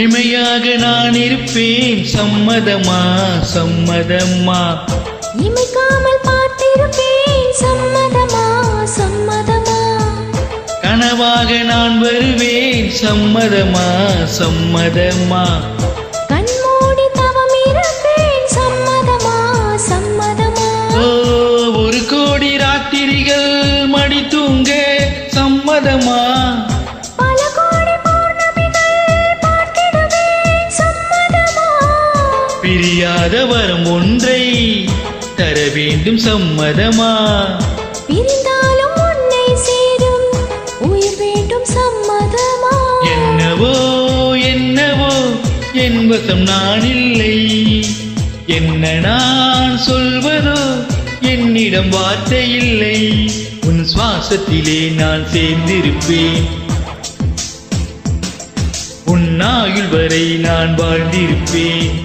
இமையாக நான் இருப்பேன் சம்மதமா சம்மதமா இமைக்காமல் பார்த்திருப்பேன் சம்மதமா சம்மதமா கனவாக நான் வருவேன் சம்மதமா சம்மதமா கண்மூடி தவம் இருப்பேன் சம்மதமா சம்மதமா ஒரு கோடி ராத்திரிகள் மடி தூங்க சம்மதமா பல கோடி பௌர்ணமிகள் பார்த்திடுவேன் சம்மதமா பிரியாத வரம் ஒன்றை தர வேண்டும் சம்மதமா பிரிந்தாலும் உன்னை சேரும் உயிர் வேண்டும் சம்மதமா என்னவோ என்னவோ என் வசம் நான் இல்லை என்ன நான் சொல்வதோ என்னிடம் வார்த்தை இல்லை உன் சுவாசத்திலே நான் சேர்ந்திருப்பேன் உன் ஆயுள் வரை நான் வாழ்ந்திருப்பேன்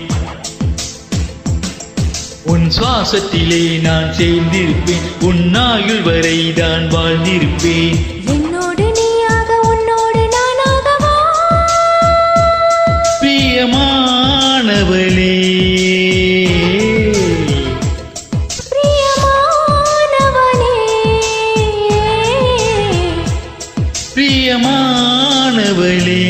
உன் சுவாசத்திலே நான் சேர்ந்திருப்பேன் உன் ஆயுள் வரை நான் வாழ்ந்திருப்பேன் என்னோடு நீயாக உன்னோடு நானாகவா பிரியமானவளே பிரியமானவனே பிரியமானவளே